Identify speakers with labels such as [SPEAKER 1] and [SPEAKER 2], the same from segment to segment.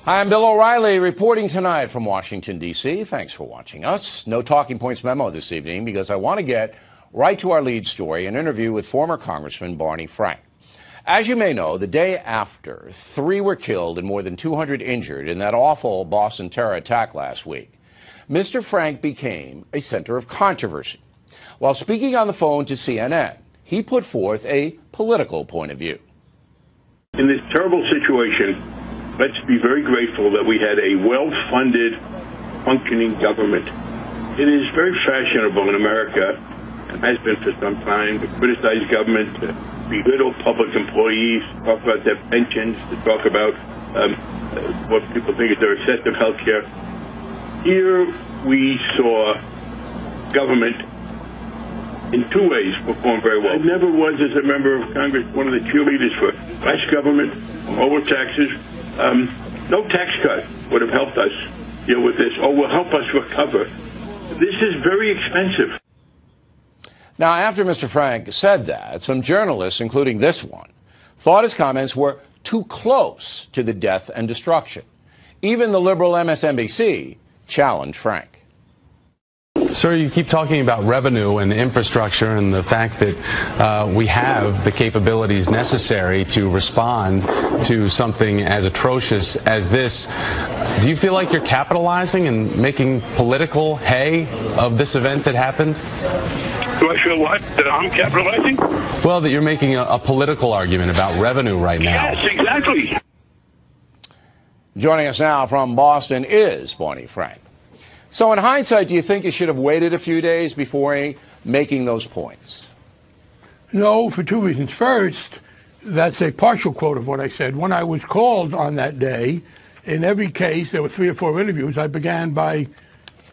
[SPEAKER 1] Hi, I'm Bill O'Reilly reporting tonight from Washington, D.C. Thanks for watching us. No talking points memo this evening because I want to get right to our lead story, an interview with former Congressman Barney Frank. As you may know, the day after, 3 were killed and more than 200 injured in that awful Boston terror attack last week, Mr. Frank became a center of controversy. While speaking on the phone to CNN, he put forth a political point of view.
[SPEAKER 2] In this terrible situation, let's be very grateful that we had a well-funded, functioning government. It is very fashionable in America, and has been for some time, to criticize government, to belittle public employees, talk about their pensions, to talk about what people think is their excessive health care. Here we saw government in 2 ways perform very well. I never was, as a member of Congress, one of the cheerleaders for less government, lower taxes. No tax cut would have helped us deal with this, or will help us recover. This is very expensive.
[SPEAKER 1] Now, after Mr. Frank said that, some journalists, including this one, thought his comments were too close to the death and destruction. Even the liberal MSNBC challenged Frank.
[SPEAKER 3] Sir, you keep talking about revenue and infrastructure and the fact that we have the capabilities necessary to respond to something as atrocious as this. Do you feel like you're capitalizing and making political hay of this event that happened?
[SPEAKER 2] Do I feel what? That I'm capitalizing?
[SPEAKER 3] Well, that you're making a political argument about revenue right now.
[SPEAKER 2] Yes, exactly.
[SPEAKER 1] Joining us now from Boston is Barney Frank. So in hindsight, do you think you should have waited a few days before making those points?
[SPEAKER 4] No, for 2 reasons. First, that's a partial quote of what I said. When I was called on that day, in every case, there were 3 or 4 interviews. I began by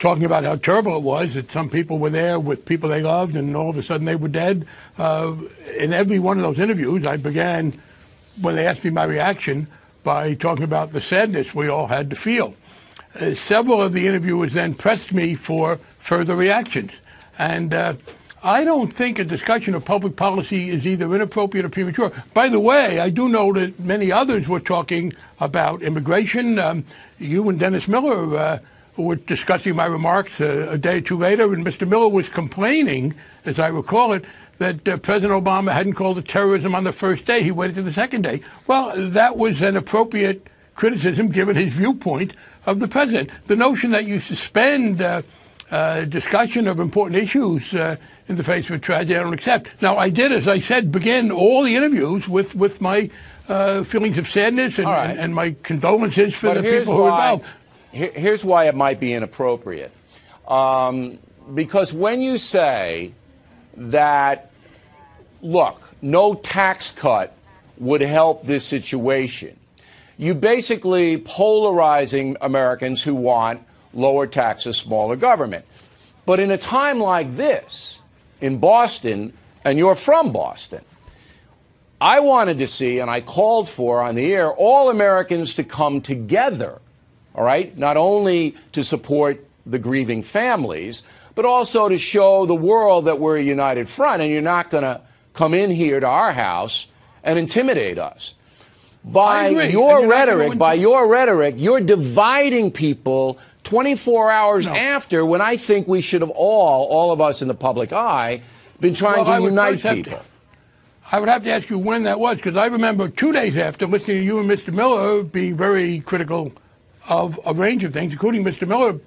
[SPEAKER 4] talking about how terrible it was that some people were there with people they loved and all of a sudden they were dead. In every one of those interviews, I began, when they asked me my reaction, by talking about the sadness we all had to feel. Several of the interviewers then pressed me for further reactions. And I don't think a discussion of public policy is either inappropriate or premature. By the way, I do know that many others were talking about immigration. You and Dennis Miller were discussing my remarks a day or 2 later, and Mr. Miller was complaining, as I recall it, that President Obama hadn't called it terrorism on the first day. He waited to the second day. Well, that was an appropriate criticism given his viewpoint of the president. The notion that you suspend discussion of important issues in the face of a tragedy, I don't accept. Now, I did, as I said, begin all the interviews with my feelings of sadness and my condolences for the people who were involved.
[SPEAKER 1] Here's why it might be inappropriate. Because when you say that, look, no tax cut would help this situation, you basically polarizing Americans who want lower taxes, smaller government. But in a time like this, in Boston, and you're from Boston, I wanted to see, and I called for on the air, all Americans to come together, all right, not only to support the grieving families, but also to show the world that we're a united front, and you're not going to come in here to our house and intimidate us. By your rhetoric, you're dividing people 24 hours after, when I think we should have all of us in the public eye, been trying to unite people.
[SPEAKER 4] I would have to ask you when that was, because I remember 2 days after listening to you and Mr. Miller being very critical of a range of things, including Mr. Miller,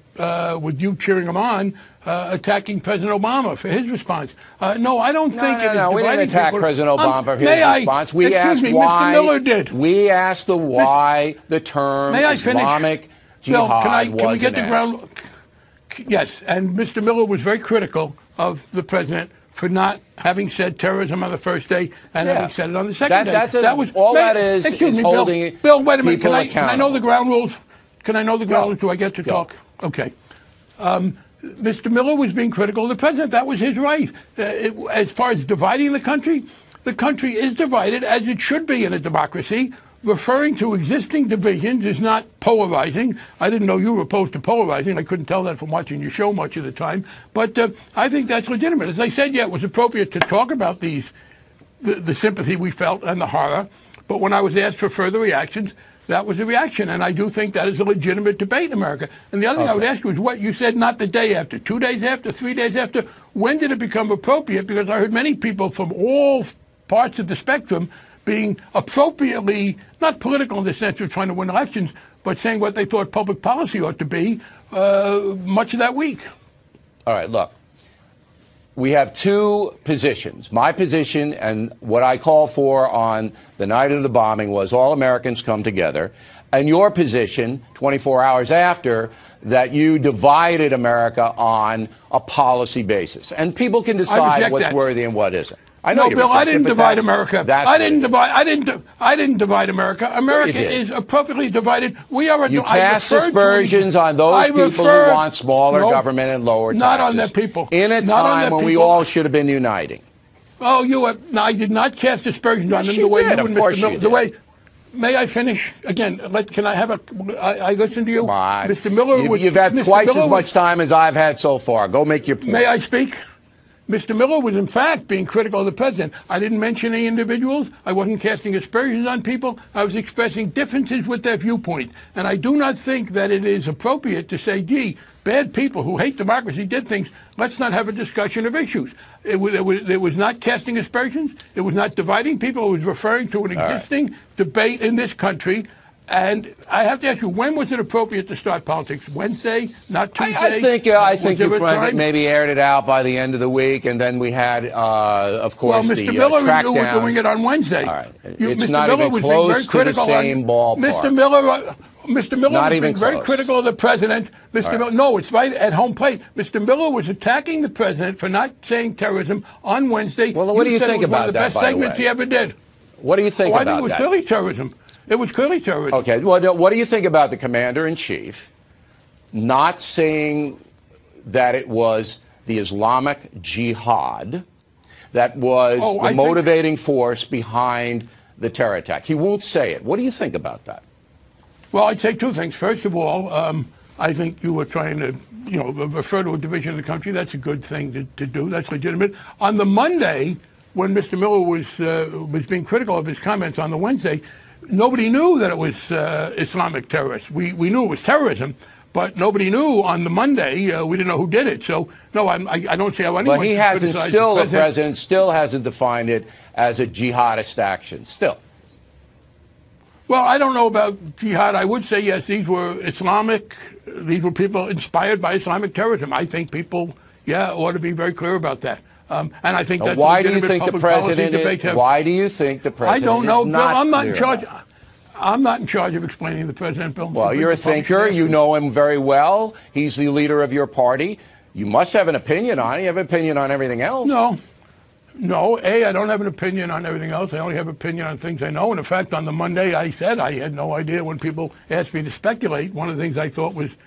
[SPEAKER 4] with you cheering him on, attacking President Obama for his response. No, I don't think it is.
[SPEAKER 1] No, we didn't attack President Obama for his response. We asked why.
[SPEAKER 4] Mr. Miller did.
[SPEAKER 1] We asked why the term Islamic Jihad was enacted.
[SPEAKER 4] Yes, and Mr. Miller was very critical of the president for not having said terrorism on the first day and having said it on the second day.
[SPEAKER 1] That was all that is holding
[SPEAKER 4] Bill, wait a minute.
[SPEAKER 1] Can
[SPEAKER 4] I know the ground rules? Can I know the ground rules? Do I get to talk? Okay. Mr. Miller was being critical of the president. That was his right. As far as dividing the country is divided, as it should be in a democracy. Referring to existing divisions is not polarizing. I didn't know you were opposed to polarizing. I couldn't tell that from watching your show much of the time. But I think that's legitimate. As I said, it was appropriate to talk about the sympathy we felt and the horror. But when I was asked for further reactions, that was the reaction. And I do think that is a legitimate debate in America. And the other thing I would ask you is what you said, not the day after, 2 days after, 3 days after. When did it become appropriate? Because I heard many people from all parts of the spectrum being appropriately, not political in the sense of trying to win elections, but saying what they thought public policy ought to be much of that week.
[SPEAKER 1] All right, look. We have two positions. My position and what I called for on the night of the bombing was all Americans come together. And your position, 24 hours after, that you divided America on a policy basis. And people can decide what's worthy and what isn't. I know,
[SPEAKER 4] no, Bill, I didn't divide America. I didn't divide America. America is appropriately divided. We are.
[SPEAKER 1] You cast aspersions on those people who want smaller government and lower taxes.
[SPEAKER 4] Not on the people.
[SPEAKER 1] In a time when we all should have been uniting.
[SPEAKER 4] Oh, no, I did not cast aspersions on them the way you and Mr. Miller. The way. May I finish again? Can I have a? I listened to you, Mr. Miller.
[SPEAKER 1] You've had twice as much time as I've had so far. Go make your point.
[SPEAKER 4] May I speak? Mr. Miller was, in fact, being critical of the president. I didn't mention any individuals. I wasn't casting aspersions on people. I was expressing differences with their viewpoint. And I do not think that it is appropriate to say, gee, bad people who hate democracy did things. Let's not have a discussion of issues. It was not casting aspersions. It was not dividing people. It was referring to an existing debate in this country. And I have to ask you, when was it appropriate to start politics? Wednesday, not Tuesday?
[SPEAKER 1] I think you maybe aired it out by the end of the week, and then we had, of course,
[SPEAKER 4] Mr.
[SPEAKER 1] the
[SPEAKER 4] Miller
[SPEAKER 1] track
[SPEAKER 4] was doing it on Wednesday.
[SPEAKER 1] All right.
[SPEAKER 4] It's
[SPEAKER 1] Mr. not Miller even close to the same ballpark.
[SPEAKER 4] Mr. Miller was being very critical of the president. Mr. Miller, no, it's right at home plate. Mr. Miller was attacking the president for not saying terrorism on Wednesday.
[SPEAKER 1] Well, what do you think about that,
[SPEAKER 4] one of the best segments he ever did.
[SPEAKER 1] What do you think about that?
[SPEAKER 4] I think it was clearly terrorism. It was clearly terrorism.
[SPEAKER 1] Okay. Well, what do you think about the commander-in-chief not saying that it was the Islamic Jihad that was the motivating force behind the terror attack? He won't say it. What do you think about that?
[SPEAKER 4] Well, I'd say two things. First of all, I think you were trying to, refer to a division of the country. That's a good thing to do. That's legitimate. On the Monday, when Mr. Miller was being critical of his comments on the Wednesday, nobody knew that it was Islamic terrorists. We knew it was terrorism, but nobody knew on the Monday. We didn't know who did it. So, no, I don't see how anyone.
[SPEAKER 1] Well, he hasn't. Still, the president still hasn't defined it as a jihadist action. Still.
[SPEAKER 4] Well, I don't know about jihad. I would say yes. These were Islamic. These were people inspired by Islamic terrorism. I think people, ought to be very clear about that. And I think that's
[SPEAKER 1] why do you think the president? Why do you think the president?
[SPEAKER 4] I don't know,
[SPEAKER 1] Bill.
[SPEAKER 4] I'm not in charge. I'm not in charge of explaining the president, Bill.
[SPEAKER 1] Well, you're a thinker. You know him very well. He's the leader of your party. You must have an opinion on it. You have an opinion on everything else.
[SPEAKER 4] No. I don't have an opinion on everything else. I only have an opinion on things I know. And in fact, on the Monday, I said I had no idea when people asked me to speculate. One of the things I thought was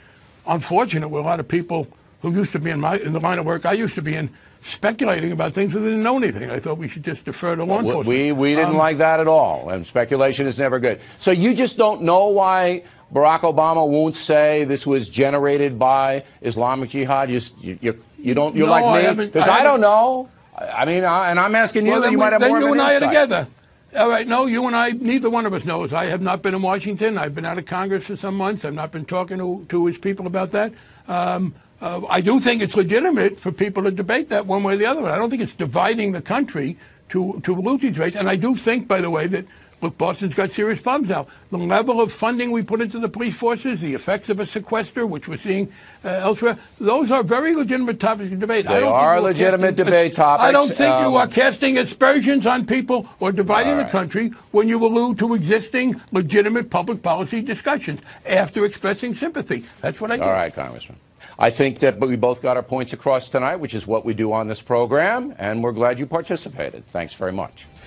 [SPEAKER 4] unfortunate were a lot of people who used to be in the line of work I used to be in, speculating about things that didn't know anything. I thought we should just defer to law enforcement.
[SPEAKER 1] We didn't like that at all, and speculation is never good. So you just don't know why Barack Obama won't say this was generated by Islamic Jihad? You don't. You're like me because I don't know. I mean, and I'm asking you that you might have more of an insight. Then you and I are together.
[SPEAKER 4] All right, no, you and I, neither one of us knows. I have not been in Washington. I've been out of Congress for some months. I've not been talking to his people about that. I do think it's legitimate for people to debate that one way or the other. I don't think it's dividing the country to lose these debates. And I do think, by the way, that, look, Boston's got serious problems now. The level of funding we put into the police forces, the effects of a sequester, which we're seeing elsewhere, those are very legitimate topics of debate.
[SPEAKER 1] They are legitimate debate topics.
[SPEAKER 4] I don't think you are casting aspersions on people or dividing the country when you allude to existing legitimate public policy discussions after expressing sympathy. That's what I do.
[SPEAKER 1] All right, Congressman. I think that we both got our points across tonight, which is what we do on this program, and we're glad you participated. Thanks very much.